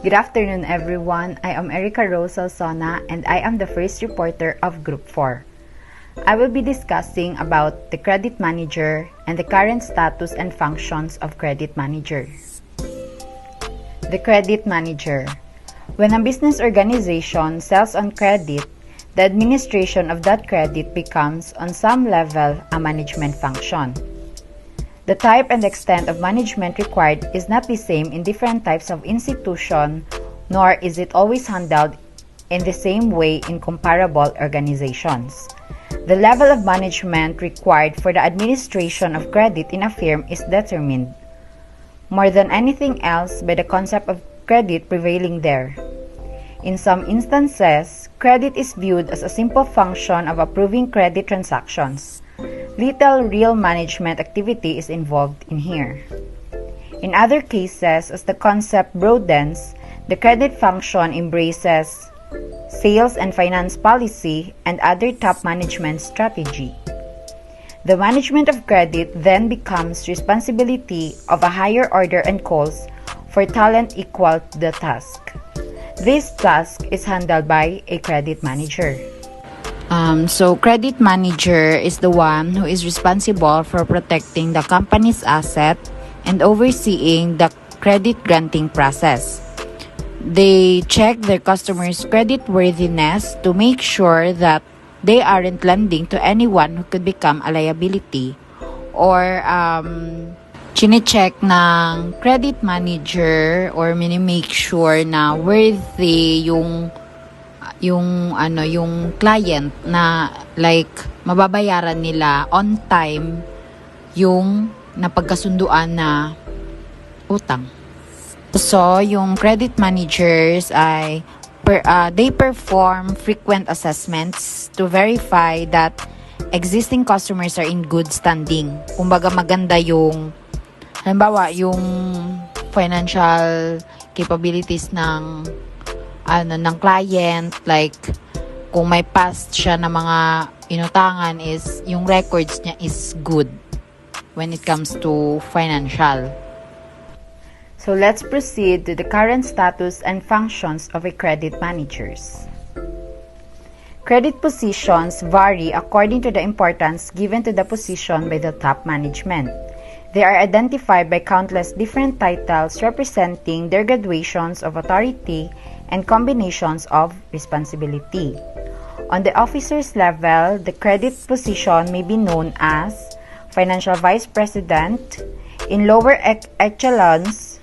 Good afternoon, everyone. I am Erika Salsona, and I am the first reporter of Group 4. I will be discussing about the credit manager and the current status and functions of credit manager. The credit manager. When a business organization sells on credit, the administration of that credit becomes, on some level, a management function. The type and extent of management required is not the same in different types of institution, nor is it always handled in the same way in comparable organizations. The level of management required for the administration of credit in a firm is determined, more than anything else, by the concept of credit prevailing there. In some instances, credit is viewed as a simple function of approving credit transactions. Little real management activity is involved in here. In other cases, as the concept broadens, the credit function embraces sales and finance policy and other top management strategy. The management of credit then becomes responsibility of a higher order and calls for talent equal to the task. This task is handled by a credit manager. So credit manager is the one who is responsible for protecting the company's asset and overseeing the credit granting process. They check their customers' credit worthiness to make sure that they aren't lending to anyone who could become a liability, or chine-check ng credit manager or mini-make sure na worthy yung client, na like mababayaran nila on time yung napagkasunduan na utang. So yung credit managers ay they perform frequent assessments to verify that existing customers are in good standing. Kumbaga maganda yung halimbawa yung financial capabilities ng client, like kung may past siya na mga inutangan, is yung records niya is good when it comes to financial. So let's proceed to the current status and functions of a credit managers. Credit positions vary according to the importance given to the position by the top management. They are identified by countless different titles representing their gradations of authority and combinations of responsibility. On the officer's level, the credit position may be known as Financial Vice President. In lower echelons,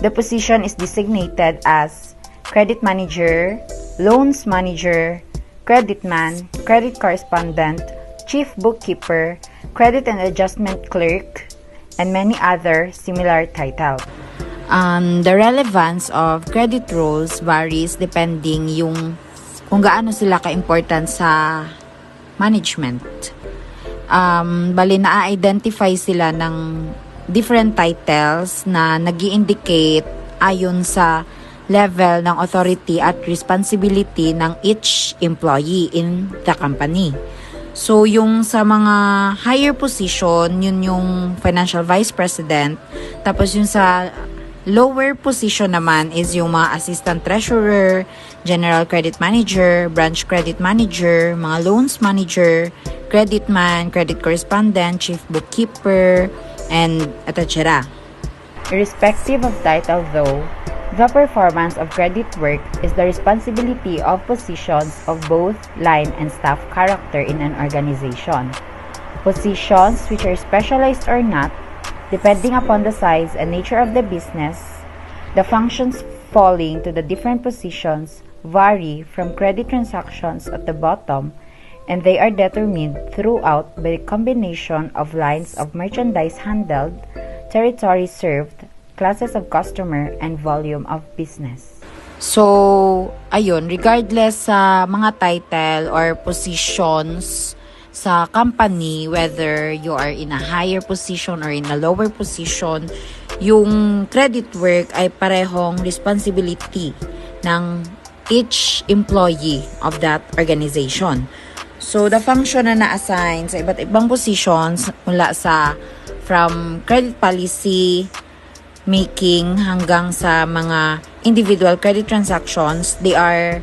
the position is designated as Credit Manager, Loans Manager, Credit Man, Credit Correspondent, Chief Bookkeeper, Credit and Adjustment Clerk, and many other similar titles. The relevance of credit roles varies depending yung kung gaano sila ka-important sa management. Bali na-identify sila ng different titles na nag-i-indicate ayon sa level ng authority at responsibility ng each employee in the company. So, yung sa mga higher position, yun yung Financial Vice President. Tapos yung sa lower position naman is yung mga Assistant Treasurer, General Credit Manager, Branch Credit Manager, mga Loans Manager, Credit Man, Credit Correspondent, Chief Bookkeeper, and etc. Irrespective of title though, the performance of credit work is the responsibility of positions of both line and staff character in an organization. Positions which are specialized or not, depending upon the size and nature of the business, the functions falling to the different positions vary from credit transactions at the bottom, and they are determined throughout by a combination of lines of merchandise handled, territory served, classes of customer, and volume of business. So, ayun, regardless sa mga title or positions sa company, whether you are in a higher position or in a lower position, yung credit work ay parehong responsibility ng each employee of that organization. So, the function na na-assign sa iba't ibang positions mula sa from credit policy making hanggang sa mga individual credit transactions, they are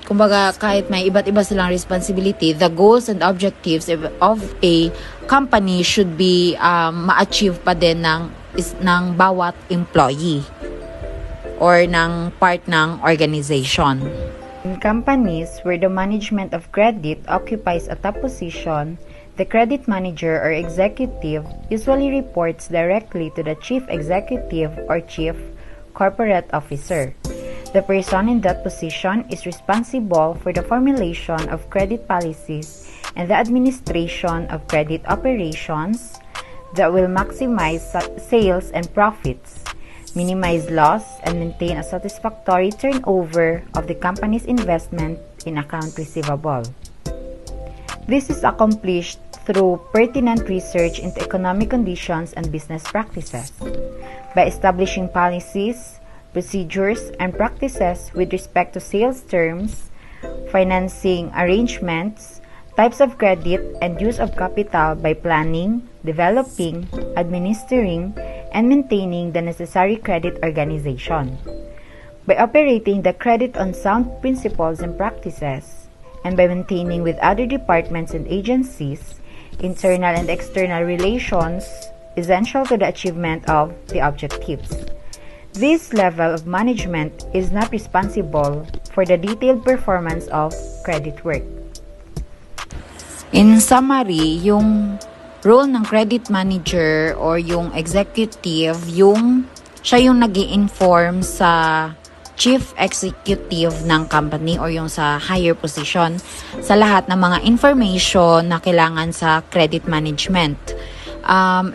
kumbaga kahit may iba't iba silang responsibility, the goals and objectives of a company should be ma-achieve pa din ng bawat employee or ng part ng organization. In companies where the management of credit occupies a top position, the credit manager or executive usually reports directly to the chief executive or chief corporate officer. The person in that position is responsible for the formulation of credit policies and the administration of credit operations that will maximize sales and profits, minimize loss, and maintain a satisfactory turnover of the company's investment in account receivable. This is accomplished through pertinent research into economic conditions and business practices, by establishing policies, procedures, and practices with respect to sales terms, financing arrangements, types of credit, and use of capital by planning, developing, administering, and maintaining the necessary credit organization. By operating the credit on sound principles and practices, and by maintaining with other departments and agencies internal and external relations essential to the achievement of the objectives. This level of management is not responsible for the detailed performance of credit work. In summary, yung role ng credit manager or yung executive, siya yung nag-i-inform sa chief executive ng company or yung sa higher position sa lahat ng mga information na kailangan sa credit management.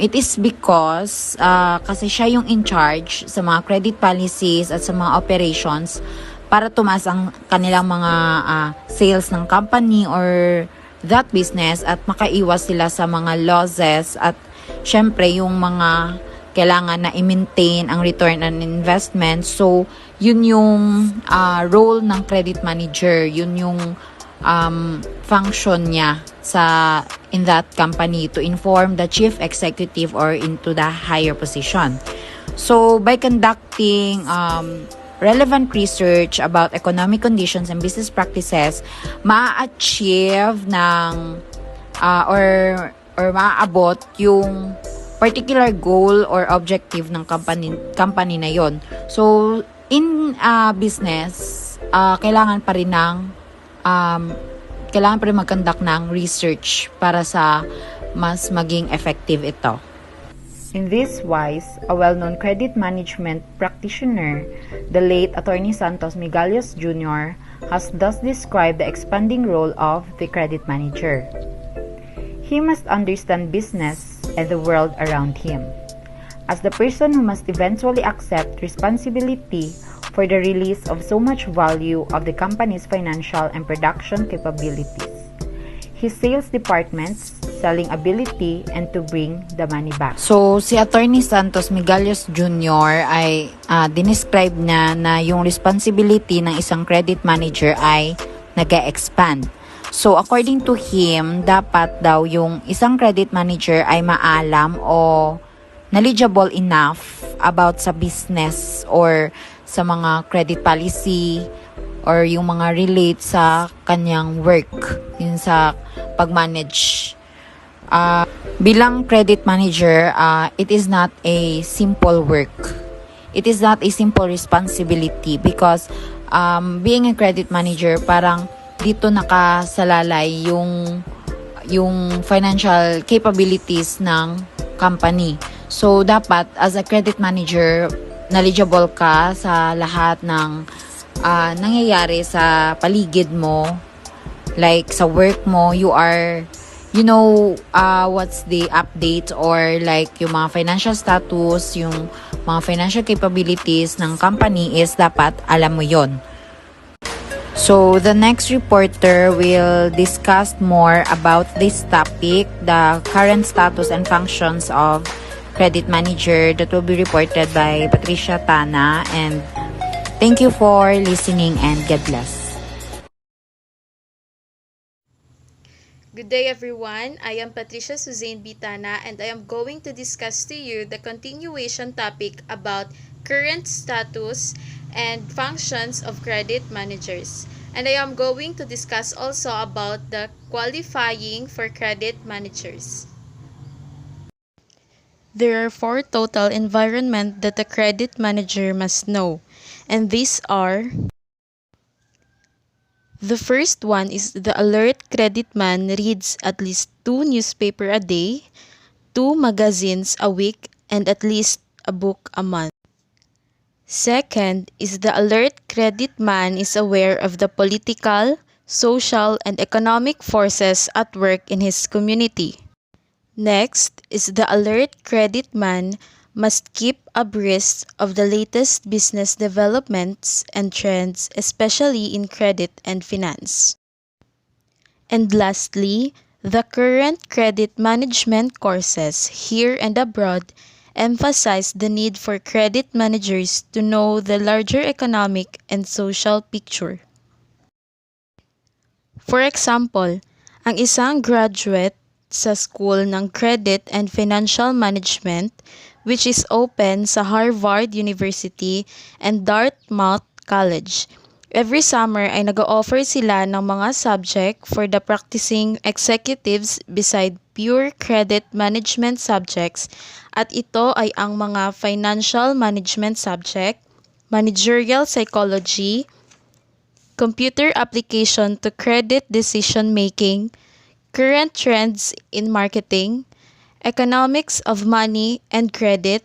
It is because kasi siya yung in charge sa mga credit policies at sa mga operations para tumaas ang kanilang mga sales ng company or that business at makaiwas sila sa mga losses at syempre yung mga kailangan na i-maintain ang return on investment. So, yun yung role ng credit manager. Yun yung function niya in that company to inform the chief executive or into the higher position. So, by conducting relevant research about economic conditions and business practices, ma-achieve ng or maaabot yung particular goal or objective ng company na yon. So in business, kailangan pa rin mag-conduct ng research para sa mas maging effective ito. In this wise, a well-known credit management practitioner, the late Attorney Santos Migallos Jr., has thus described the expanding role of the credit manager. He must understand business and the world around him, as the person who must eventually accept responsibility for the release of so much value of the company's financial and production capabilities, his sales department's selling ability, and to bring the money back. So, si Attorney Santos Migallos Jr. ay dinescribe na yung responsibility ng isang credit manager ay nag-expand. So, according to him, dapat daw yung isang credit manager ay maalam o knowledgeable enough about sa business or sa mga credit policy or yung mga relate sa kanyang work, yun sa pag-manage. Bilang credit manager, it is not a simple work. It is not a simple responsibility because being a credit manager, parang dito nakasalalay yung financial capabilities ng company. So, dapat as a credit manager, knowledgeable ka sa lahat ng nangyayari sa paligid mo. Like, sa work mo, you know what's the update or like yung mga financial status, yung mga financial capabilities ng company is dapat alam mo yon. So, the next reporter will discuss more about this topic, the current status and functions of credit manager, that will be reported by Patrixia, Tana, and thank you for listening and God bless. Good day everyone, I am Patrixia Suzanne Tana and I am going to discuss to you the continuation topic about current status and functions of credit managers. And I am going to discuss also about the qualifying for credit managers. There are 4 total environments that a credit manager must know, and these are: the first one is the alert credit man reads at least 2 newspapers a day, 2 magazines a week, and at least a book a month. Second is the alert credit man is aware of the political, social, and economic forces at work in his community. Next is the alert credit man must keep abreast of the latest business developments and trends, especially in credit and finance. And lastly, the current credit management courses here and abroad emphasize the need for credit managers to know the larger economic and social picture. For example, ang isang graduate sa School ng Credit and Financial Management, which is open sa Harvard University and Dartmouth College. Every summer ay nag-o-offer sila ng mga subject for the practicing executives beside pure credit management subjects, at ito ay ang mga financial management subject, managerial psychology, computer application to credit decision making, current trends in marketing, economics of money and credit,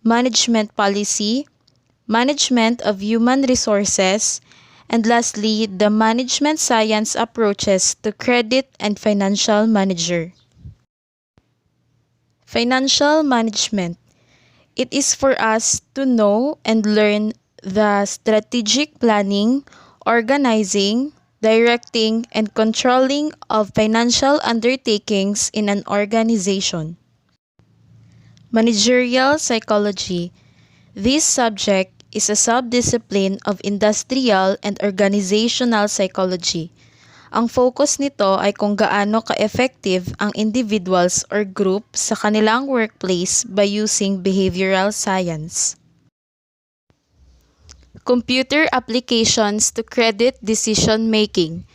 management policy, management of human resources, and lastly, the management science approaches to credit and financial manager. Financial management. It is for us to know and learn the strategic planning, organizing, directing, and controlling of financial undertakings in an organization. Managerial psychology. This subject is a subdiscipline of industrial and organizational psychology. Ang focus nito ay kung gaano ka-effective ang individuals or group sa kanilang workplace by using behavioral science. Computer applications to credit decision making.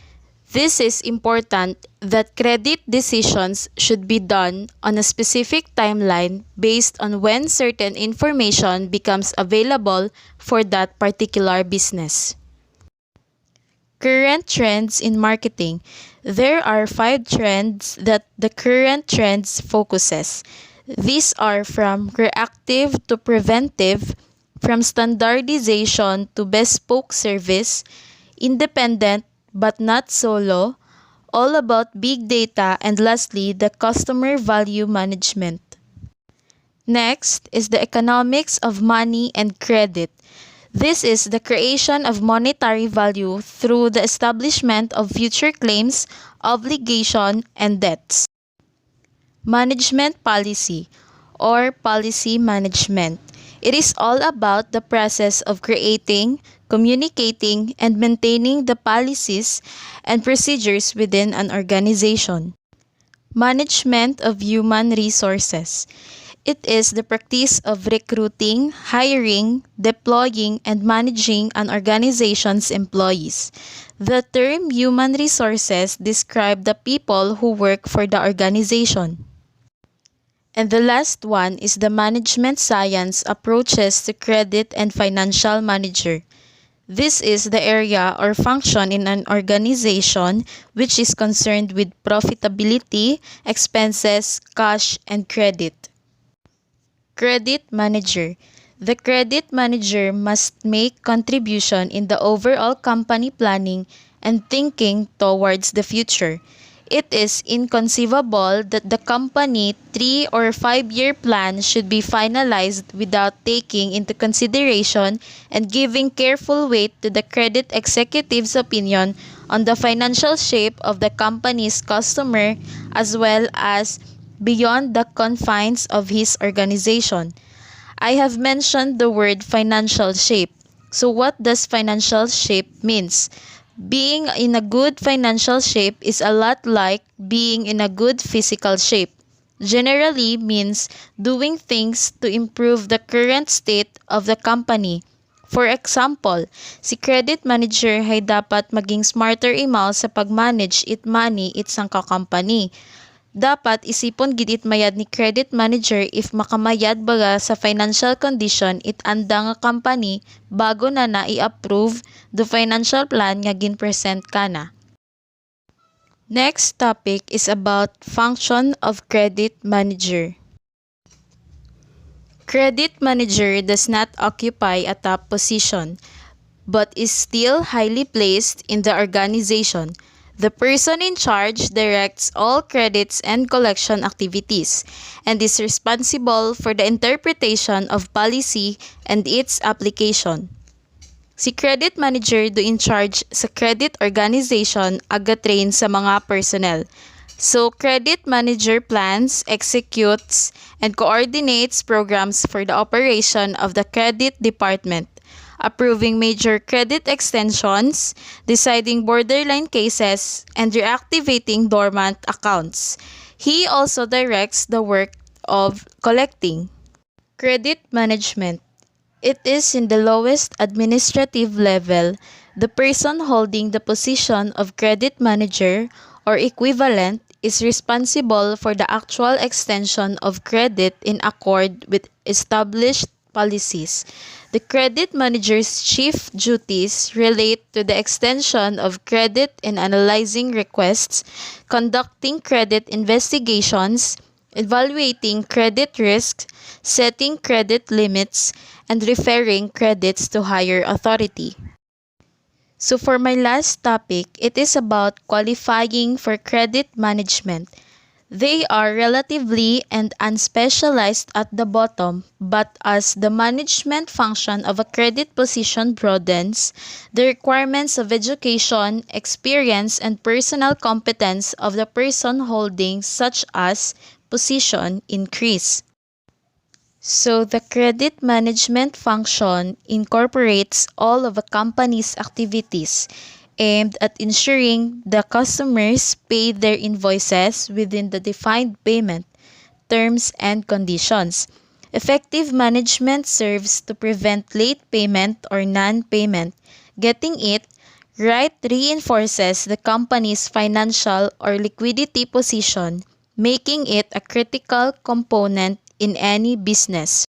This is important that credit decisions should be done on a specific timeline based on when certain information becomes available for that particular business. Current trends in marketing. There are 5 trends that the current trends focuses. These are from reactive to preventive, from standardization to bespoke service, independent but not solo, all about big data, and lastly, the customer value management. Next is the economics of money and credit. This is the creation of monetary value through the establishment of future claims, obligation, and debts. Management policy or policy management. It is all about the process of creating, communicating, and maintaining the policies and procedures within an organization. Management of human resources. It is the practice of recruiting, hiring, deploying, and managing an organization's employees. The term human resources describes the people who work for the organization. And the last one is the management science approaches to credit and financial manager. This is the area or function in an organization which is concerned with profitability, expenses, cash, and credit. Credit manager. The credit manager must make contribution in the overall company planning and thinking towards the future. It is inconceivable that the company 3 or 5-year plan should be finalized without taking into consideration and giving careful weight to the credit executive's opinion on the financial shape of the company's customer as well as beyond the confines of his organization. I have mentioned the word financial shape. So what does financial shape means? Being in a good financial shape is a lot like being in a good physical shape. generally means doing things to improve the current state of the company. For example, si credit manager ay dapat maging smarter imal sa pag-manage it money it sang company. Dapat isipon gid it mayad ni credit manager if makamayad baga sa financial condition it anda nga company bago na i-approve the financial plan nga gin-present kana. Next topic is about function of credit manager. Credit manager does not occupy a top position but is still highly placed in the organization. The person in charge directs all credits and collection activities and is responsible for the interpretation of policy and its application. Si credit manager do in charge sa credit organization aga-train sa mga personnel. So, credit manager plans, executes, and coordinates programs for the operation of the credit department, approving major credit extensions, deciding borderline cases, and reactivating dormant accounts. He also directs the work of collecting. Credit management. It is in the lowest administrative level. The person holding the position of credit manager or equivalent is responsible for the actual extension of credit in accord with established policies. The credit manager's chief duties relate to the extension of credit in analyzing requests, conducting credit investigations, evaluating credit risks, setting credit limits, and referring credits to higher authority. So for my last topic, it is about qualifying for credit management. They are relatively and unspecialized at the bottom, but as the management function of a credit position broadens, the requirements of education, experience, and personal competence of the person holding such as position increase. So the credit management function incorporates all of a company's activities aimed at ensuring the customers pay their invoices within the defined payment terms and conditions. Effective management serves to prevent late payment or non-payment. Getting it right reinforces the company's financial or liquidity position, making it a critical component in any business.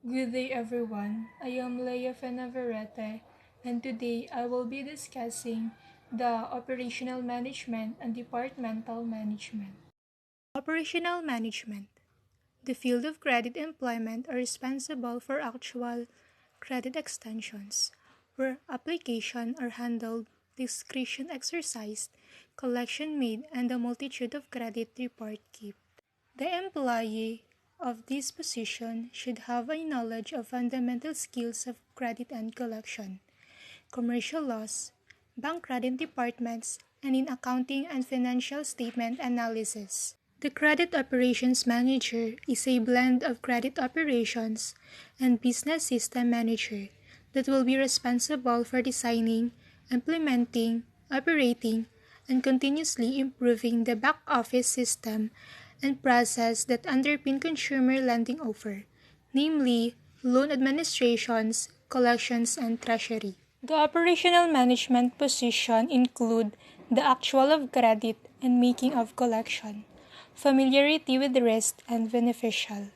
Good day everyone, I am Lea Fe Navarrete and today I will be discussing the operational management and departmental management. Operational management. The field of credit employment are responsible for actual credit extensions, where application are handled, discretion exercised, collection made, and a multitude of credit report kept. The employee of this position should have a knowledge of fundamental skills of credit and collection, commercial laws, bank credit departments, and in accounting and financial statement analysis. The credit operations manager is a blend of credit operations and business system manager that will be responsible for designing, implementing, operating, and continuously improving the back office system and process that underpin consumer lending offer, namely loan administrations, collections, and treasury. The operational management position include the actual of credit and making of collection, familiarity with risk and beneficial.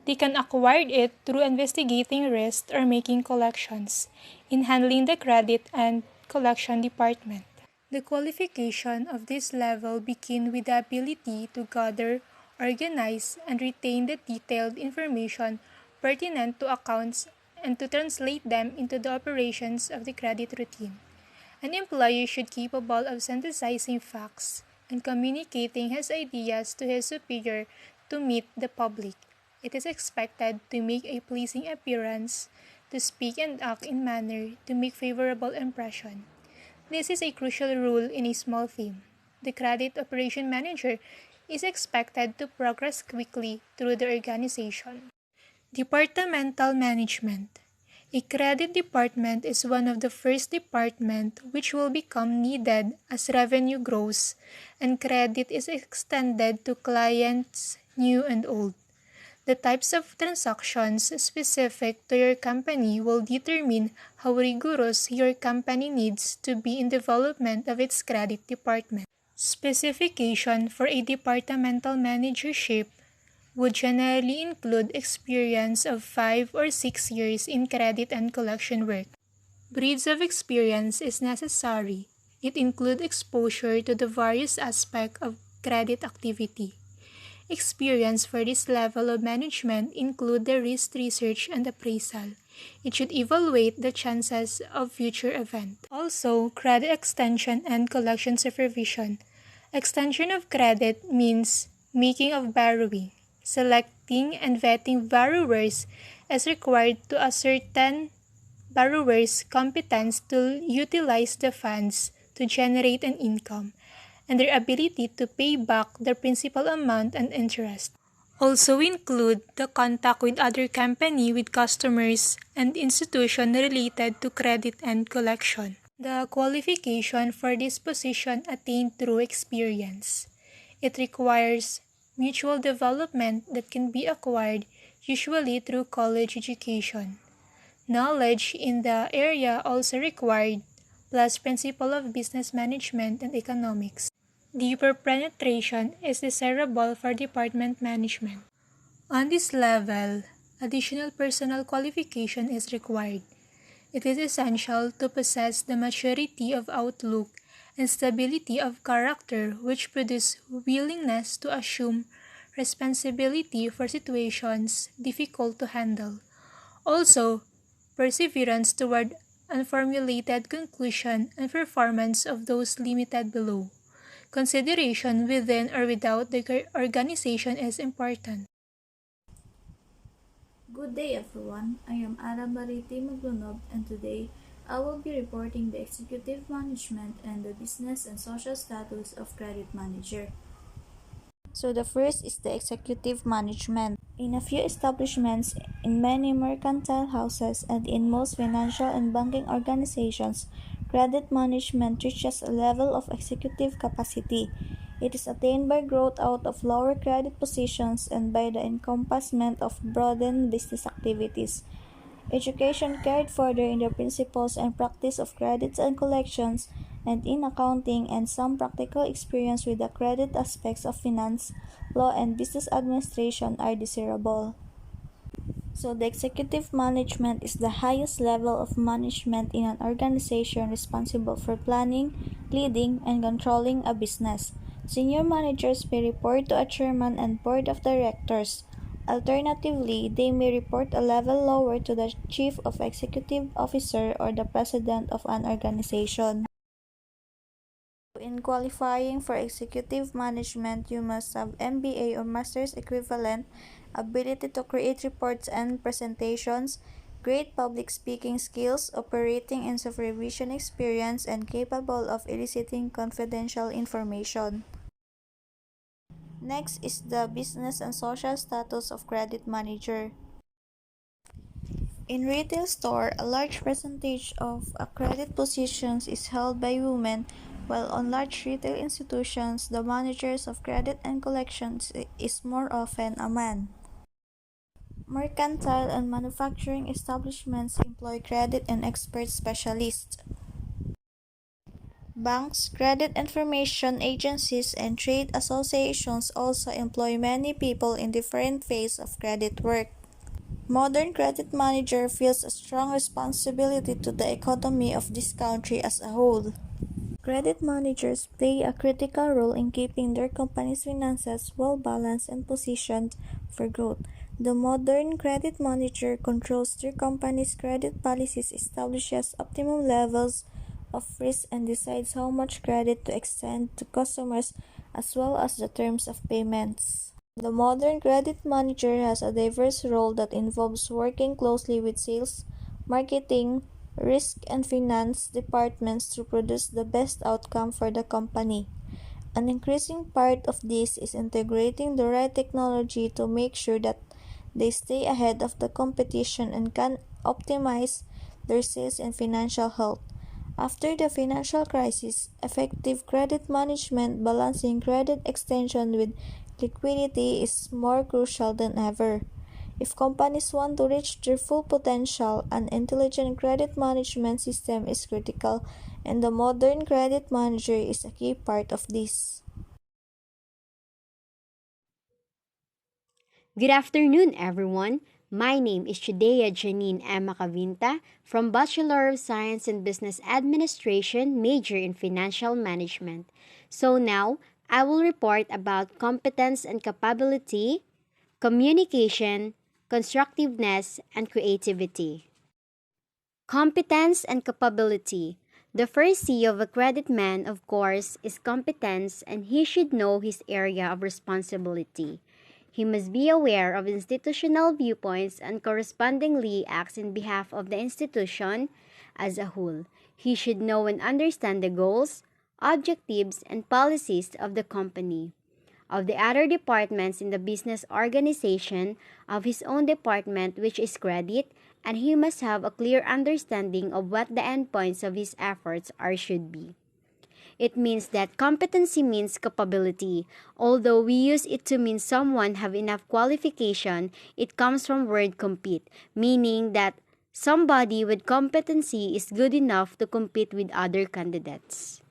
They can acquire it through investigating risk or making collections, in handling the credit and collection department. The qualification of this level begin with the ability to gather, organize, and retain the detailed information pertinent to accounts and to translate them into the operations of the credit routine. An employee should be capable of synthesizing facts and communicating his ideas to his superior to meet the public. It is expected to make a pleasing appearance, to speak and act in manner to make favorable impression. This is a crucial rule in a small firm. The credit operation manager is expected to progress quickly through the organization. Departmental management. A credit department is one of the first departments which will become needed as revenue grows and credit is extended to clients new and old. The types of transactions specific to your company will determine how rigorous your company needs to be in development of its credit department. Specification for a departmental managership would generally include experience of 5 or 6 years in credit and collection work. Breadth of experience is necessary. It includes exposure to the various aspects of credit activity. Experience for this level of management include the risk research and appraisal. It should evaluate the chances of future events. Also, credit extension and collection supervision. Extension of credit means making of borrowing. Selecting and vetting borrowers is required to ascertain borrowers' competence to utilize the funds to generate an income and their ability to pay back the principal amount and interest. Also include the contact with other company with customers and institution related to credit and collection. The qualification for this position attained through experience. It requires mutual development that can be acquired usually through college education. Knowledge in the area also required, plus principle of business management and economics. Deeper penetration is desirable for department management. On this level, additional personal qualification is required. It is essential to possess the maturity of outlook and stability of character which produce willingness to assume responsibility for situations difficult to handle. Also, perseverance toward unformulated conclusion and performance of those limited below. Consideration within or without the organization is important. Good day everyone, I am Ara Marie Maglunob and today I will be reporting the executive management and the business and social status of credit manager. So the first is the executive management. In a few establishments, in many mercantile houses, and in most financial and banking organizations, credit management reaches a level of executive capacity. It is attained by growth out of lower credit positions and by the encompassment of broadened business activities. Education carried further in the principles and practice of credits and collections, and in accounting, and some practical experience with the credit aspects of finance, law, and business administration are desirable. So the executive management is the highest level of management in an organization responsible for planning, leading, and controlling a business. Senior managers may report to a chairman and board of directors. Alternatively, they may report a level lower to the chief of executive officer or the president of an organization. In qualifying for executive management, you must have MBA or master's equivalent, ability to create reports and presentations, great public speaking skills, operating and supervision experience, and capable of eliciting confidential information. Next is the business and social status of credit manager. In retail store, a large percentage of credit positions is held by women, while on large retail institutions, the managers of credit and collections is more often a man. Mercantile and manufacturing establishments employ credit and expert specialists. Banks, credit information agencies, and trade associations also employ many people in different phases of credit work. Modern credit manager feels a strong responsibility to the economy of this country as a whole. Credit managers play a critical role in keeping their company's finances well balanced and positioned for growth. The modern credit manager controls their company's credit policies, establishes optimum levels of risk, and decides how much credit to extend to customers as well as the terms of payments. The modern credit manager has a diverse role that involves working closely with sales, marketing, risk, and finance departments to produce the best outcome for the company. An increasing part of this is integrating the right technology to make sure that they stay ahead of the competition and can optimize their sales and financial health. After the financial crisis, effective credit management balancing credit extension with liquidity is more crucial than ever. If companies want to reach their full potential, an intelligent credit management system is critical, and the modern credit manager is a key part of this. Good afternoon, everyone. My name is Teodea Janinne and Macavinta from Bachelor of Science in Business Administration, major in Financial Management. So now, I will report about competence and capability, communication, constructiveness, and creativity. Competence and capability. The first C of a credit man, of course, is competence, and he should know his area of responsibility. He must be aware of institutional viewpoints and correspondingly acts in behalf of the institution as a whole. He should know and understand the goals, objectives, and policies of the company, of the other departments in the business organization, of his own department, which is credit, and he must have a clear understanding of what the endpoints of his efforts are should be. It means that competency means capability. Although we use it to mean someone have enough qualification, it comes from word compete, meaning that somebody with competency is good enough to compete with other candidates.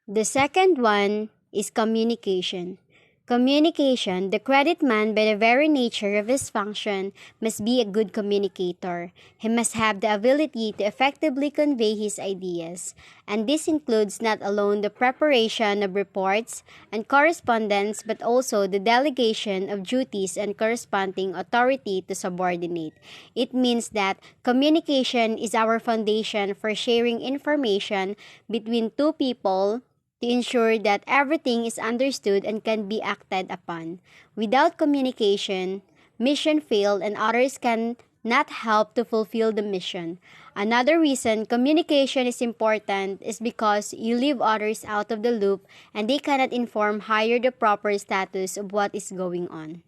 The second one is communication. Communication, the credit man, by the very nature of his function, must be a good communicator. He must have the ability to effectively convey his ideas, and this includes not alone the preparation of reports and correspondence, but also the delegation of duties and corresponding authority to subordinate. It means that communication is our foundation for sharing information between two people to ensure that everything is understood and can be acted upon. Without communication, mission failed and others can not help to fulfill the mission. Another reason communication is important is because you leave others out of the loop and they cannot inform higher the proper status of what is going on.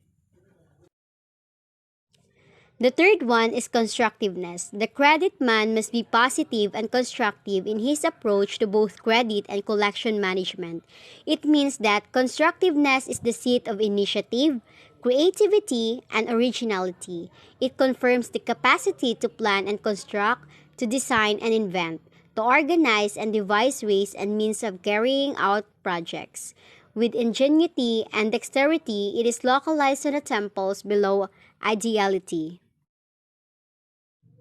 The third one is constructiveness. The credit man must be positive and constructive in his approach to both credit and collection management. It means that constructiveness is the seat of initiative, creativity, and originality. It confirms the capacity to plan and construct, to design and invent, to organize and devise ways and means of carrying out projects. With ingenuity and dexterity, it is localized on the temples below ideality.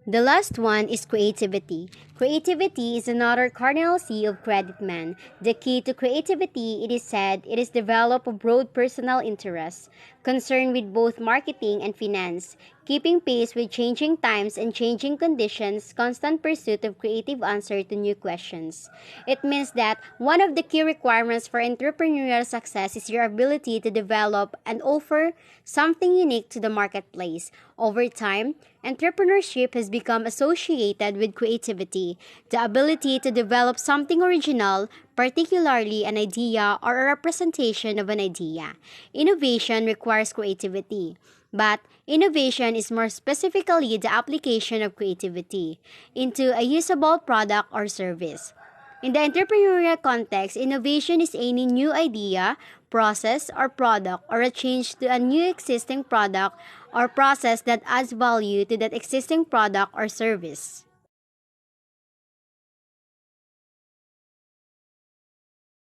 The last one is creativity. Creativity is another cardinal C of credit man. The key to creativity, it is said, it is develop a broad personal interest, concerned with both marketing and finance, keeping pace with changing times and changing conditions, constant pursuit of creative answer to new questions. It means that one of the key requirements for entrepreneurial success is your ability to develop and offer something unique to the marketplace. Over time, entrepreneurship has become associated with creativity, the ability to develop something original, particularly an idea or a representation of an idea. Innovation requires creativity, but innovation is more specifically the application of creativity into a usable product or service. In the entrepreneurial context, innovation is any new idea, process, or product, or a change to a new existing product or process that adds value to that existing product or service.